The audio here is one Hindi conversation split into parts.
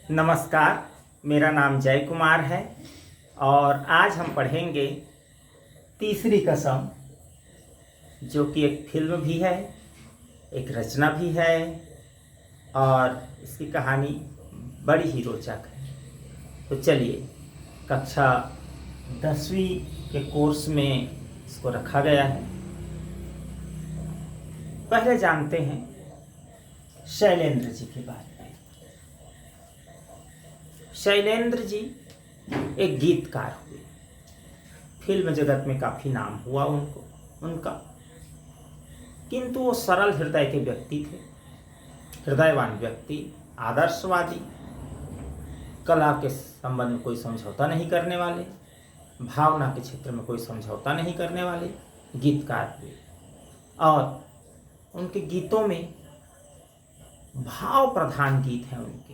नमस्कार। मेरा नाम जय कुमार है और आज हम पढ़ेंगे तीसरी कसम, जो कि एक फिल्म भी है, एक रचना भी है और इसकी कहानी बड़ी ही रोचक है। तो चलिए, कक्षा 10वीं के कोर्स में इसको रखा गया है। पहले जानते हैं शैलेंद्र जी के बारे में। शैलेंद्र जी एक गीतकार हुए। फिल्म जगत में काफ़ी नाम हुआ उनका, किंतु वो सरल हृदय के व्यक्ति थे, हृदयवान व्यक्ति, आदर्शवादी, कला के संबंध में कोई समझौता नहीं करने वाले, भावना के क्षेत्र में कोई समझौता नहीं करने वाले गीतकार हुए। और उनके गीतों में भाव प्रधान गीत हैं उनके,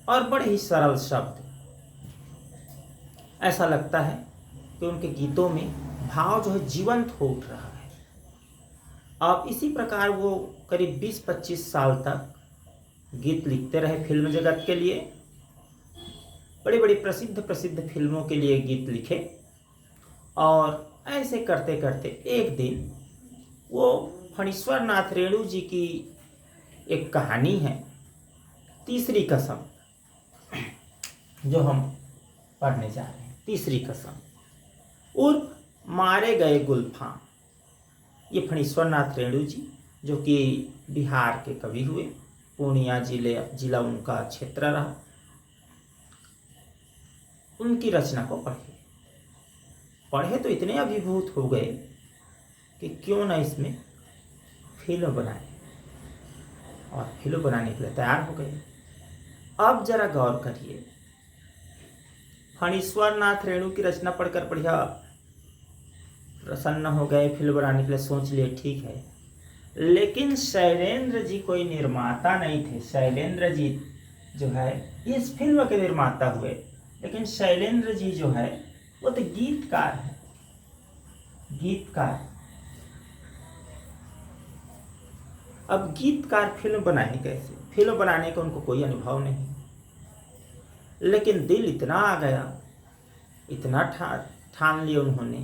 और बड़े ही सरल शब्द। ऐसा लगता है कि उनके गीतों में भाव जो है जीवंत हो उठ रहा है। अब इसी प्रकार वो करीब 20-25 साल तक गीत लिखते रहे फिल्म जगत के लिए। बड़ी बड़ी प्रसिद्ध फिल्मों के लिए गीत लिखे और ऐसे करते करते एक दिन वो फणीश्वर नाथ रेणु जी की एक कहानी है, तीसरी कसम, जो हम पढ़ने जा रहे हैं। तीसरी कसम उर्फ मारे गए गुलफाम। ये फणीश्वर नाथ रेणु जी, जो कि बिहार के कवि हुए, पूर्णिया जिला उनका क्षेत्र रहा। उनकी रचना को पढ़े तो इतने अभिभूत हो गए कि क्यों ना इसमें फिल्म बनाए, और फिल्म बनाने के लिए तैयार हो गए। अब जरा गौर करिए, फणीश्वर नाथ रेणु की रचना पढ़कर बढ़िया प्रसन्न हो गए, फिल्म बनाने के लिए सोच लिए, ठीक है। लेकिन शैलेंद्र जी कोई निर्माता नहीं थे। शैलेंद्र जी जो है इस फिल्म के निर्माता हुए, लेकिन शैलेंद्र जी जो है वो तो गीतकार है, गीतकार। अब गीतकार फिल्म बनाए कैसे? फिल्म बनाने का उनको कोई अनुभव नहीं, लेकिन दिल इतना आ गया, इतना ठान लिया उन्होंने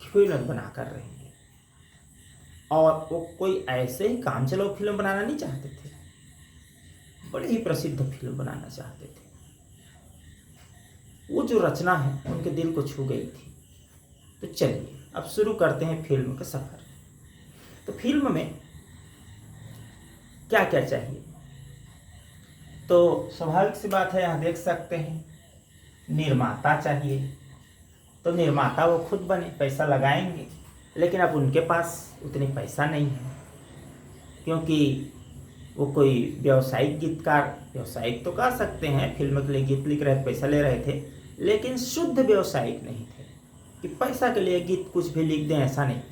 कि फिल्म बना कर रहेंगे। और वो कोई ऐसे ही काम चलो फिल्म बनाना नहीं चाहते थे, बड़े ही प्रसिद्ध फिल्म बनाना चाहते थे। वो जो रचना है उनके दिल को छू गई थी। तो चलिए अब शुरू करते हैं फिल्म का सफर। तो फिल्म में क्या क्या चाहिए? तो स्वाभाविक सी बात है, यहाँ देख सकते हैं निर्माता चाहिए। तो निर्माता वो खुद बने, पैसा लगाएंगे, लेकिन अब उनके पास उतनी पैसा नहीं है, क्योंकि वो कोई व्यावसायिक गीतकार, व्यावसायिक तो कह सकते हैं, फिल्म के लिए गीत लिख रहे थे, पैसा ले रहे थे, लेकिन शुद्ध व्यावसायिक नहीं थे कि पैसा के लिए गीत कुछ भी लिख दें, ऐसा नहीं।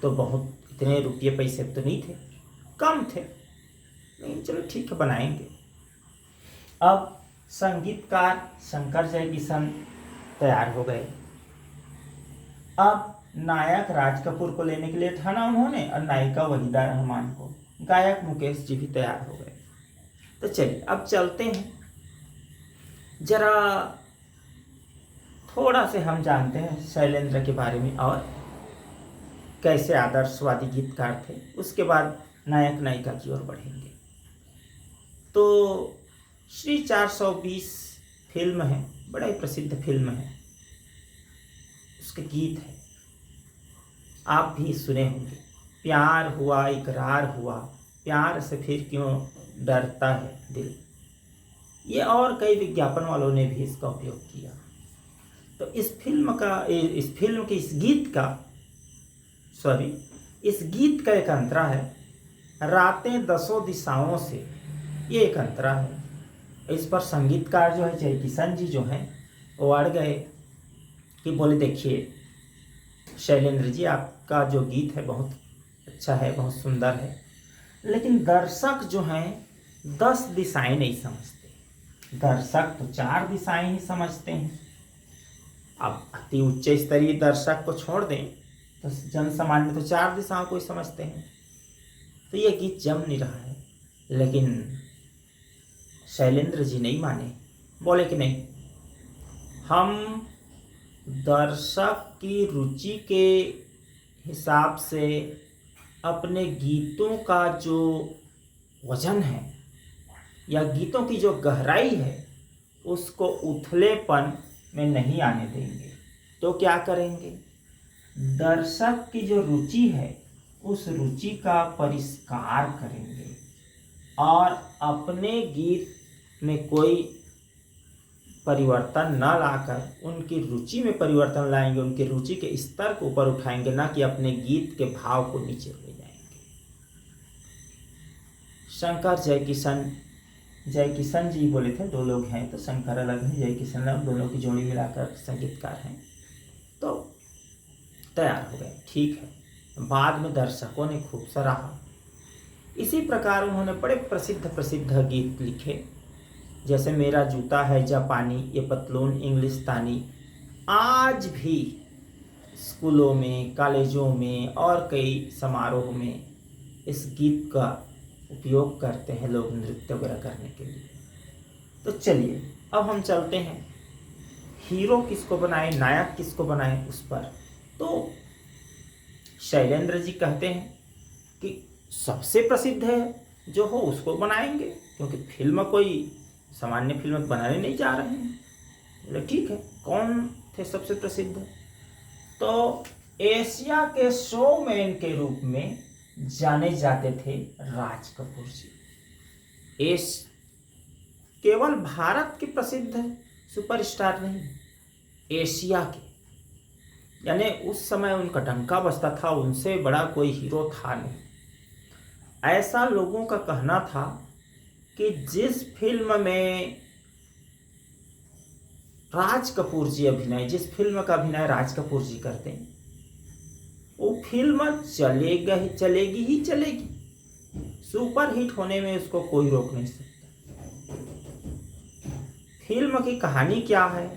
तो बहुत इतने रुपये पैसे तो नहीं थे, कम थे, लेकिन चलो ठीक है बनाएंगे। अब संगीतकार शंकर जयकिशन तैयार हो गए। अब नायक राज कपूर को लेने के लिए ठाना उन्होंने, और नायिका वहीदा रहमान को, गायक मुकेश जी भी तैयार हो गए। तो चलिए अब चलते हैं, जरा थोड़ा से हम जानते हैं शैलेंद्र के बारे में और कैसे आदर्शवादी गीतकार थे। उसके बाद नायक नायिका की ओर बढ़ेंगे। तो श्री 420 फिल्म है, बड़ा ही प्रसिद्ध फिल्म है, उसके गीत है, आप भी सुने होंगे। प्यार हुआ इकरार हुआ, प्यार से फिर क्यों डरता है दिल। ये और कई विज्ञापन वालों ने भी इसका उपयोग किया। तो इस फिल्म के इस गीत का एक अंतरा है, रातें दसों दिशाओं से, ये एक अंतरा है। इस पर संगीतकार जो है जयकिशन जी जो हैं वो अड़ गए कि बोले देखिए शैलेंद्र जी, आपका जो गीत है बहुत अच्छा है, बहुत सुंदर है, लेकिन दर्शक जो हैं 10 दिशाएं नहीं समझते। दर्शक तो 4 दिशाएं ही समझते हैं। अब अति उच्च स्तरीय दर्शक को छोड़ दें तो जन सामान्य तो 4 दिशाओं को ही समझते हैं। तो ये गीत जम नहीं रहा है। लेकिन शैलेंद्र जी नहीं माने, बोले कि नहीं, हम दर्शक की रुचि के हिसाब से अपने गीतों का जो वजन है या गीतों की जो गहराई है उसको उथलेपन में नहीं आने देंगे। तो क्या करेंगे, दर्शक की जो रुचि है उस रुचि का परिष्कार करेंगे और अपने गीत में कोई परिवर्तन न लाकर उनकी रुचि में परिवर्तन लाएंगे, उनकी रुचि के स्तर को ऊपर उठाएंगे, ना कि अपने गीत के भाव को नीचे ले जाएंगे। शंकर जय किशन जी बोले थे, दो लोग हैं तो शंकर अलग है, जय किशन अलग, दोनों की जोड़ी मिलाकर संगीतकार हैं। तो तैयार हो गए, ठीक है। बाद में दर्शकों ने खूब सराहा। इसी प्रकार उन्होंने बड़े प्रसिद्ध गीत लिखे, जैसे मेरा जूता है जापानी, ये पतलून इंग्लिस्तानी। आज भी स्कूलों में, कॉलेजों में और कई समारोह में इस गीत का उपयोग करते हैं लोग नृत्य वगैरह करने के लिए। तो चलिए अब हम चलते हैं, हीरो किसको बनाए, नायक किसको बनाए उस पर। तो शैलेंद्र जी कहते हैं कि सबसे प्रसिद्ध है जो हो उसको बनाएंगे, क्योंकि फिल्म कोई सामान्य फिल्म बनाने नहीं जा रहे हैं। बोले ठीक है, कौन थे सबसे प्रसिद्ध? तो एशिया के शोमैन के रूप में जाने जाते थे राज कपूर जी। केवल भारत के प्रसिद्ध सुपरस्टार नहीं, एशिया के, यानी उस समय उनका डंका बजता था, उनसे बड़ा कोई हीरो था नहीं। ऐसा लोगों का कहना था कि जिस फिल्म में राज कपूर जी अभिनय, जिस फिल्म का अभिनय राज कपूर जी करते हैं, वो फिल्म चलेगी ही चलेगी, सुपर हिट होने में उसको कोई रोक नहीं सकता। फिल्म की कहानी क्या है,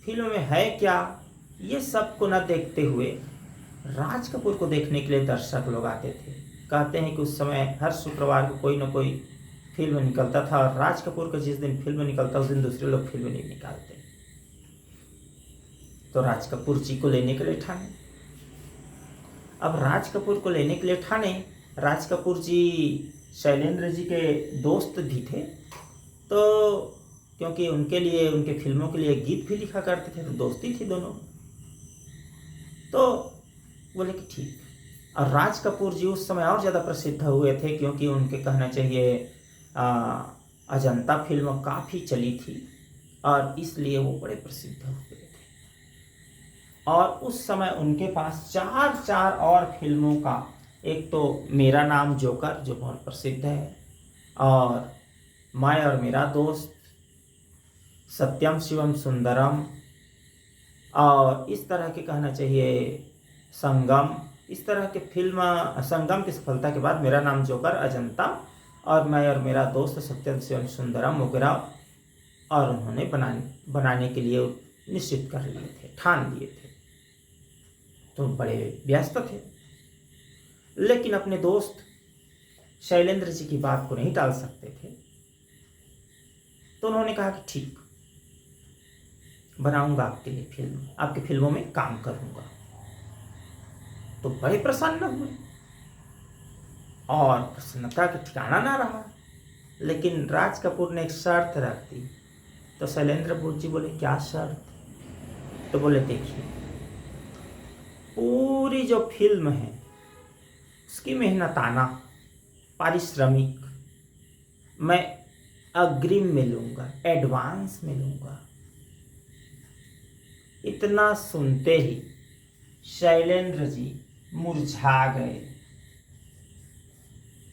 फिल्म में है क्या, ये सब को न देखते हुए राज कपूर को देखने के लिए दर्शक लोग आते थे। कहते हैं कि उस समय हर शुक्रवार को कोई न कोई फिल्म निकलता था, और राज कपूर का जिस दिन फिल्म निकलता उस दिन दूसरे लोग फिल्म नहीं निकालते। तो राज कपूर जी को लेने के लिए ठाने। अब राज कपूर को लेने के लिए ठाने, राज कपूर जी शैलेंद्र जी के दोस्त भी थे, तो क्योंकि उनके लिए, उनके फिल्मों के लिए गीत भी लिखा करते थे, तो दोस्ती थी दोनों। तो बोले कि ठीक। और राज कपूर जी उस समय और ज़्यादा प्रसिद्ध हुए थे, क्योंकि उनके कहना चाहिए अजंता फिल्म काफ़ी चली थी और इसलिए वो बड़े प्रसिद्ध हुए थे। और उस समय उनके पास चार और फिल्मों का, एक तो मेरा नाम जोकर जो बहुत प्रसिद्ध है, और मैं और मेरा दोस्त, सत्यम शिवम सुंदरम, और इस तरह के कहना चाहिए संगम, इस तरह के फिल्म। संगम की सफलता के बाद मेरा नाम जोकर, अजंता और मैं और मेरा दोस्त सत्यम शिवम सुंदरम वगैरह और उन्होंने बनाने के लिए निश्चित कर लिए थे, ठान लिए थे। तो बड़े व्यस्त थे, लेकिन अपने दोस्त शैलेंद्र जी की बात को नहीं टाल सकते थे। तो उन्होंने कहा कि ठीक, बनाऊंगा आपके लिए फिल्म, आपकी फिल्मों में काम करूंगा। तो बड़े प्रसन्न हुए और प्रसन्नता का ठिकाना ना रहा। लेकिन राज कपूर ने एक शर्त रख दी। तो शैलेंद्र जी बोले क्या शर्त? तो बोले देखिए, पूरी जो फिल्म है उसकी मेहनताना पारिश्रमिक मैं अग्रिम में लूंगा, एडवांस में लूंगा। इतना सुनते ही शैलेंद्र जी मुरझा गए,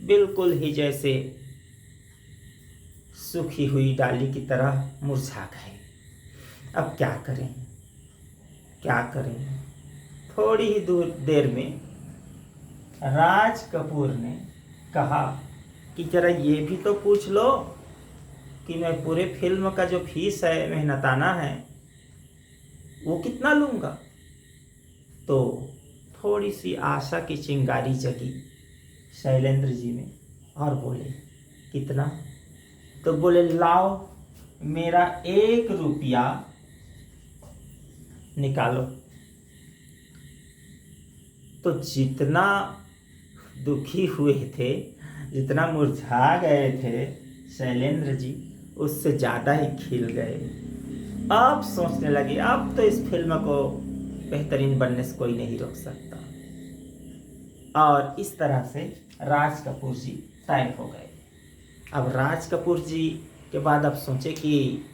बिल्कुल ही जैसे सूखी हुई डाली की तरह मुरझा गए। अब क्या करें, क्या करें? थोड़ी ही देर में राज कपूर ने कहा कि जरा ये भी तो पूछ लो कि मैं पूरे फिल्म का जो फीस है, मेहनताना है, वो कितना लूँगा। तो थोड़ी सी आशा की चिंगारी जगी शैलेंद्र जी में और बोले कितना? तो बोले लाओ मेरा 1 रुपया निकालो। तो जितना दुखी हुए थे, जितना मुरझा गए थे शैलेंद्र जी, उससे ज़्यादा ही खिल गए। अब सोचने लगे अब तो इस फिल्म को बेहतरीन बनने से कोई नहीं रोक सकता। और इस तरह से राज कपूर जी तय हो गए। अब राज कपूर जी के बाद अब सोचे कि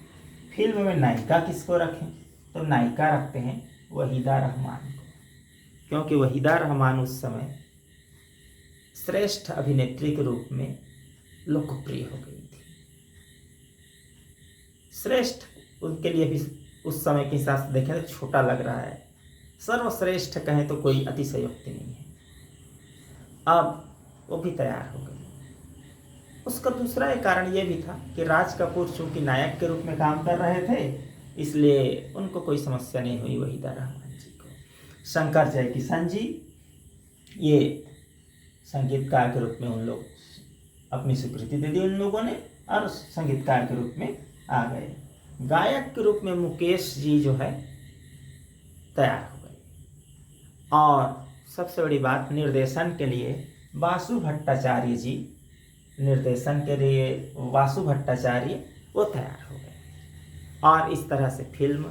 फिल्म में नायिका किसको रखें, तो नायिका रखते हैं वहीदा रहमान को, क्योंकि वहीदा रहमान उस समय श्रेष्ठ अभिनेत्री के रूप में लोकप्रिय हो गई थी। श्रेष्ठ उनके लिए भी उस समय के हिसाब से देखें तो छोटा लग रहा है, सर्वश्रेष्ठ कहें तो कोई अतिशयोक्ति नहीं है। अब वो भी तैयार हो गई। उसका दूसरा एक कारण ये भी था कि राज कपूर चूंकि नायक के रूप में काम कर रहे थे, इसलिए उनको कोई समस्या नहीं हुई वहीदा रहमान जी को। शंकर जयकिशन जी ये संगीतकार के रूप में उन लोग अपनी स्वीकृति दे दी उन लोगों ने, और संगीतकार के रूप में आ गए। गायक के रूप में मुकेश जी जो है तैयार हो गए। और सबसे बड़ी बात, निर्देशन के लिए वासु भट्टाचार्य जी, निर्देशन के लिए वासु भट्टाचार्य वो तैयार हो गए। और इस तरह से फिल्म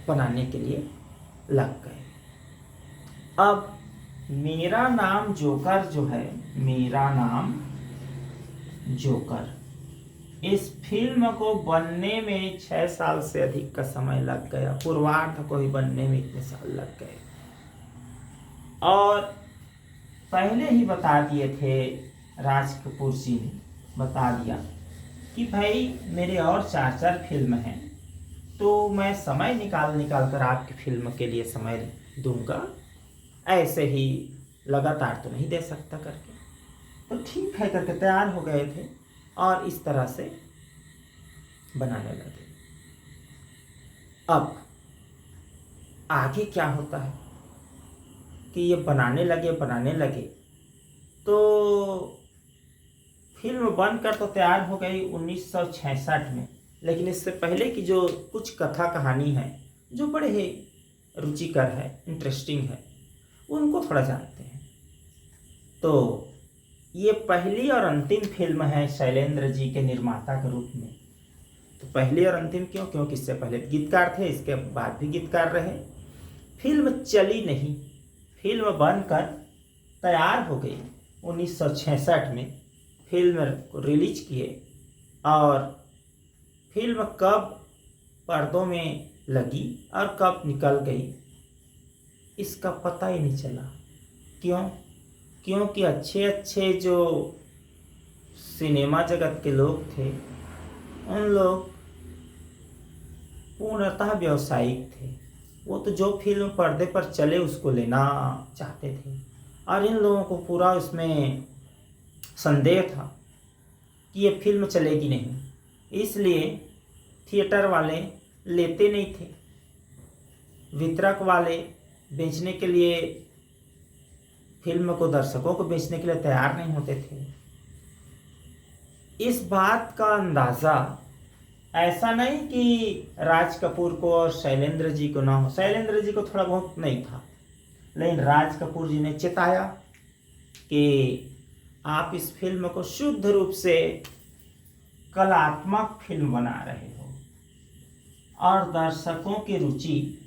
बनाने के लिए लग गए। अब मेरा नाम जोकर जो है, मेरा नाम जोकर, इस फिल्म को बनने में 6 साल से अधिक का समय लग गया। पूर्वार्ध को ही बनने में इतने साल लग गए। और पहले ही बता दिए थे, राज कपूर जी ने बता दिया कि भाई मेरे और 4 फिल्म हैं, तो मैं समय निकाल कर आपकी फिल्म के लिए समय दूंगा, ऐसे ही लगातार तो नहीं दे सकता करके। तो ठीक है करके तैयार हो गए थे और इस तरह से बनाने लगे। अब आगे क्या होता है कि ये बनाने लगे तो फिल्म बनकर तो तैयार हो गई 1966 में। लेकिन इससे पहले की जो कुछ कथा कहानी है जो बड़े ही रुचिकर है, इंटरेस्टिंग है, उनको थोड़ा जानते हैं। तो ये पहली और अंतिम फिल्म है शैलेंद्र जी के निर्माता के रूप में। तो पहली और अंतिम क्यों? क्योंकि इससे पहले गीतकार थे, इसके बाद भी गीतकार रहे। फिल्म चली नहीं, फिल्म बनकर तैयार हो गई 1966 में। फिल्म को रिलीज किए और फिल्म कब पर्दों में लगी और कब निकल गई इसका पता ही नहीं चला। क्यों? क्योंकि अच्छे जो सिनेमा जगत के लोग थे, उन लोग पूर्णतः व्यावसायिक थे। वो तो जो फिल्म पर्दे पर चले उसको लेना चाहते थे, और इन लोगों को पूरा उसमें संदेह था कि ये फिल्म चलेगी नहीं, इसलिए थिएटर वाले लेते नहीं थे, वितरक वाले बेचने के लिए, फिल्म को दर्शकों को बेचने के लिए तैयार नहीं होते थे। इस बात का अंदाज़ा ऐसा नहीं कि राज कपूर को और शैलेंद्र जी को ना हो, शैलेंद्र जी को थोड़ा बहुत नहीं था, लेकिन राज कपूर जी ने चेताया कि आप इस फिल्म को शुद्ध रूप से कलात्मक फिल्म बना रहे हो और दर्शकों की रुचि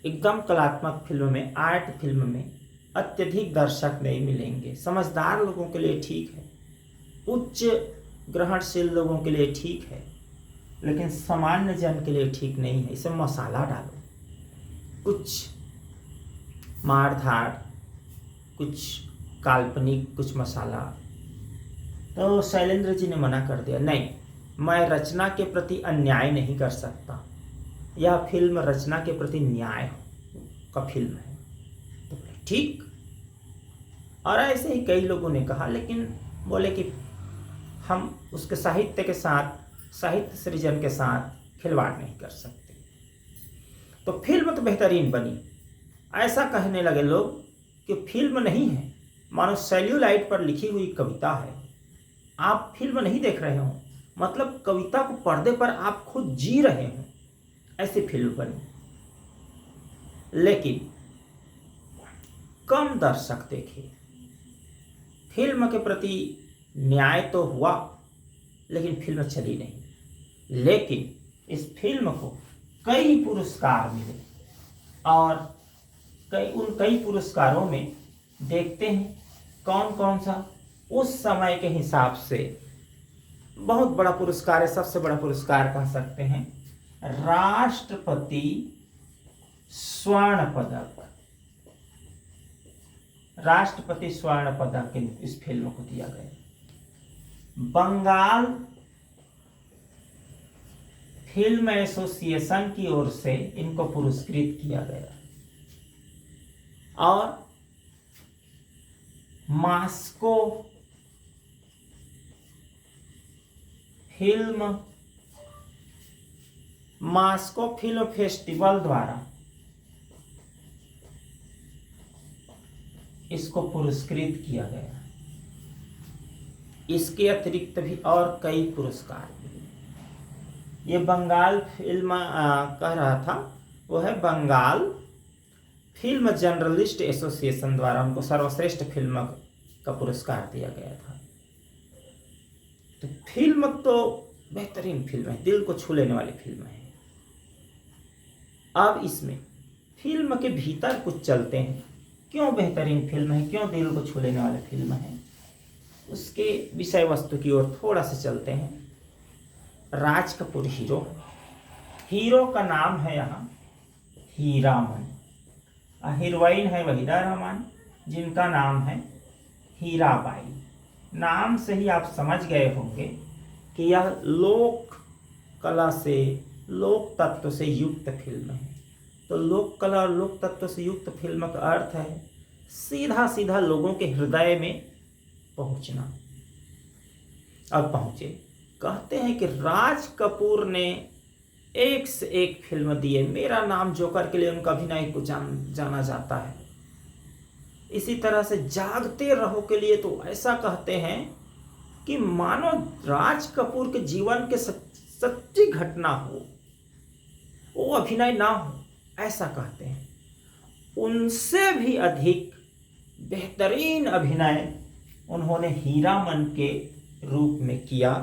एकदम कलात्मक फिल्म में, आर्ट फिल्म में अत्यधिक दर्शक नहीं मिलेंगे। समझदार लोगों के लिए ठीक है, उच्च ग्रहणशील लोगों के लिए ठीक है, लेकिन सामान्य जन के लिए ठीक नहीं है। इसमें मसाला डालो, कुछ मार धाड़, कुछ काल्पनिक, कुछ मसाला। तो शैलेंद्र जी ने मना कर दिया, नहीं, मैं रचना के प्रति अन्याय नहीं कर सकता, यह फिल्म रचना के प्रति न्याय का फिल्म है। तो ठीक, और ऐसे ही कई लोगों ने कहा, लेकिन बोले कि हम उसके साहित्य के साथ, साहित्य सृजन के साथ खिलवाड़ नहीं कर सकते। तो फिल्म तो बेहतरीन बनी, ऐसा कहने लगे लोग कि फिल्म नहीं है, मानो सेल्यूलाइट पर लिखी हुई कविता है। आप फिल्म नहीं देख रहे हो, मतलब कविता को पर्दे पर आप खुद जी रहे हो, ऐसी फिल्म बनी। लेकिन कम दर्शक देखे। फिल्म के प्रति न्याय तो हुआ, लेकिन फिल्म चली नहीं। लेकिन इस फिल्म को कई पुरस्कार मिले, और कई पुरस्कारों में देखते हैं कौन कौन सा। उस समय के हिसाब से बहुत बड़ा पुरस्कार है, सबसे बड़ा पुरस्कार कह सकते हैं, राष्ट्रपति स्वर्ण पदक। राष्ट्रपति स्वर्ण पदक इस फिल्म को दिया गया। बंगाल फिल्म एसोसिएशन की ओर से इनको पुरस्कृत किया गया। और मास्को फिल्म फेस्टिवल द्वारा इसको पुरस्कृत किया गया। इसके अतिरिक्त भी और कई पुरस्कार मिले। ये बंगाल फिल्म कह रहा था, वो है बंगाल फिल्म जर्नलिस्ट एसोसिएशन द्वारा उनको सर्वश्रेष्ठ फिल्म का पुरस्कार दिया गया था। तो फिल्म तो बेहतरीन फिल्म है, दिल को छू लेने वाली फिल्म है। अब इसमें फिल्म के भीतर कुछ चलते हैं, क्यों बेहतरीन फिल्म है, क्यों दिल को छू लेने वाली फिल्म है, उसके विषय वस्तु की ओर थोड़ा सा चलते हैं। राज कपूर हीरो का नाम है यहाँ हीरामन, हीरोइन है वहीदा रहमान, जिनका नाम है हीराबाई। नाम से ही आप समझ गए होंगे कि यह लोक कला से, लोक तत्व से युक्त फिल्म है। तो लोक कला और लोक तत्व से युक्त फिल्म का अर्थ है सीधा सीधा लोगों के हृदय में पहुंचना। अब पहुंचे। कहते हैं कि राज कपूर ने एक से एक फिल्म दी है। मेरा नाम जोकर के लिए उनका अभिनय को जाना जाता है। इसी तरह से जागते रहो के लिए तो ऐसा कहते हैं कि मानो राज कपूर के जीवन के सच्ची घटना हो, वो अभिनय ना हो, ऐसा कहते हैं। उनसे भी अधिक बेहतरीन अभिनय उन्होंने हीरामन के रूप में किया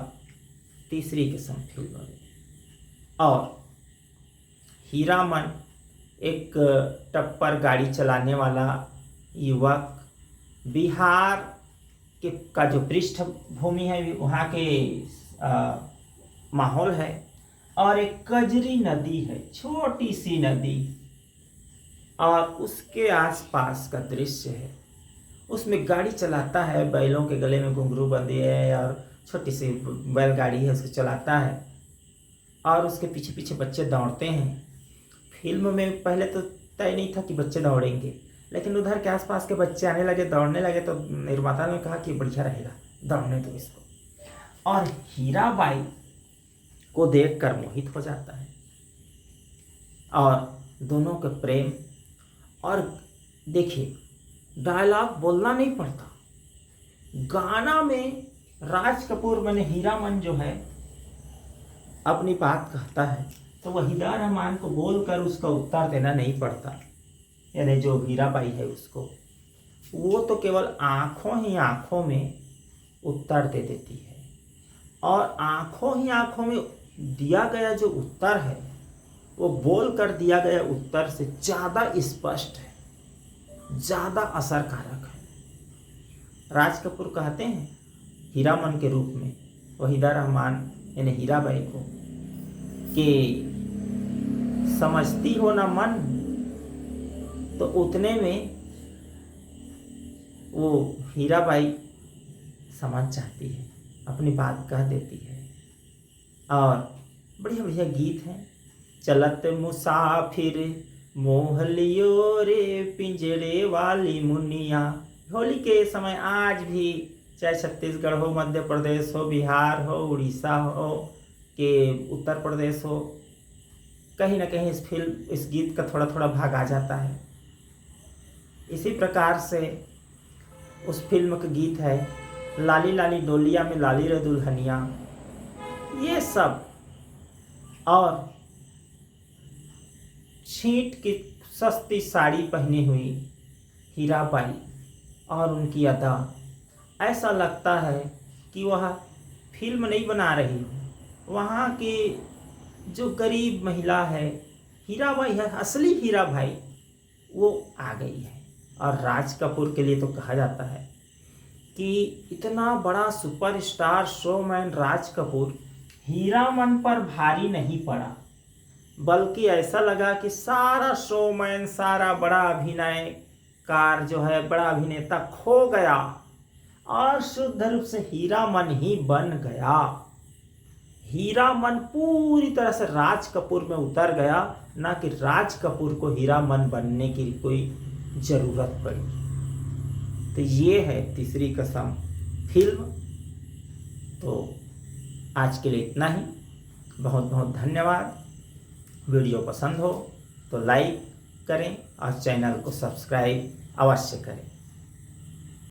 तीसरी किस्म फिल्म में। और हीरामन एक टप्पर गाड़ी चलाने वाला युवक, बिहार के का जो पृष्ठभूमि है वहाँ के माहौल है, और एक कजरी नदी है, छोटी सी नदी, और उसके आसपास का दृश्य है। उसमें गाड़ी चलाता है, बैलों के गले में घुंघरू बंधे है और छोटी सी बैलगाड़ी है, उसको चलाता है, और उसके पीछे पीछे बच्चे दौड़ते हैं। फिल्म में पहले तो तय नहीं था कि बच्चे दौड़ेंगे, लेकिन उधर के आसपास के बच्चे आने लगे, दौड़ने लगे, तो निर्माता ने कहा कि बढ़िया रहेगा, दौड़ने दो इसको। और हीराबाई को देखकर मोहित हो जाता है, और दोनों के प्रेम। और देखिए, डायलॉग बोलना नहीं पड़ता, गाना में राज कपूर माने हीरामन जो है अपनी बात कहता है, तो वहीदा रहमान को बोलकर उसका उत्तर देना नहीं पड़ता। यानी जो हीराबाई है उसको, वो तो केवल आँखों ही आँखों में उत्तर दे देती है। और आँखों ही आँखों में दिया गया जो उत्तर है, वो बोल कर दिया गया उत्तर से ज़्यादा स्पष्ट है, ज़्यादा असरकारक है। राज कपूर कहते हैं हीरामन के रूप में वहीदा रहमान यानी हीराबाई को कि समझती हो ना मन, तो उतने में वो हीराबाई समझ जाती है, अपनी बात कह देती है। और बढ़िया बढ़िया गीत हैं। चलत मुसाफिर मोह लियो रे पिंजरे वाली मुनिया। होली के समय आज भी चाहे छत्तीसगढ़ हो, मध्य प्रदेश हो, बिहार हो, उड़ीसा हो, कि उत्तर प्रदेश हो, कहीं ना कहीं इस गीत का थोड़ा थोड़ा भाग आ जाता है। इसी प्रकार से उस फिल्म का गीत है लाली लाली डोलिया में लाली रे दुल्हनिया, ये सब, और छींट की सस्ती साड़ी पहनी हुई हीराबाई और उनकी अदा, ऐसा लगता है कि वह फिल्म नहीं बना रही, वहाँ की जो गरीब महिला है हीराबाई है, असली हीराबाई, वो आ गई है। और राज कपूर के लिए तो कहा जाता है कि इतना बड़ा सुपरस्टार शोमैन राज कपूर हीरामन पर भारी नहीं पड़ा, बल्कि ऐसा लगा कि सारा शोमैन, सारा बड़ा अभिनयकार जो है, बड़ा अभिनेता खो गया और शुद्ध रूप से हीरामन ही बन गया। हीरामन पूरी तरह से राज कपूर में उतर गया, ना कि राज कपूर को हीरामन बनने की कोई ज़रूरत पड़ी। तो ये है तीसरी कसम फिल्म। तो आज के लिए इतना ही, बहुत बहुत धन्यवाद। वीडियो पसंद हो तो लाइक करें और चैनल को सब्सक्राइब अवश्य करें।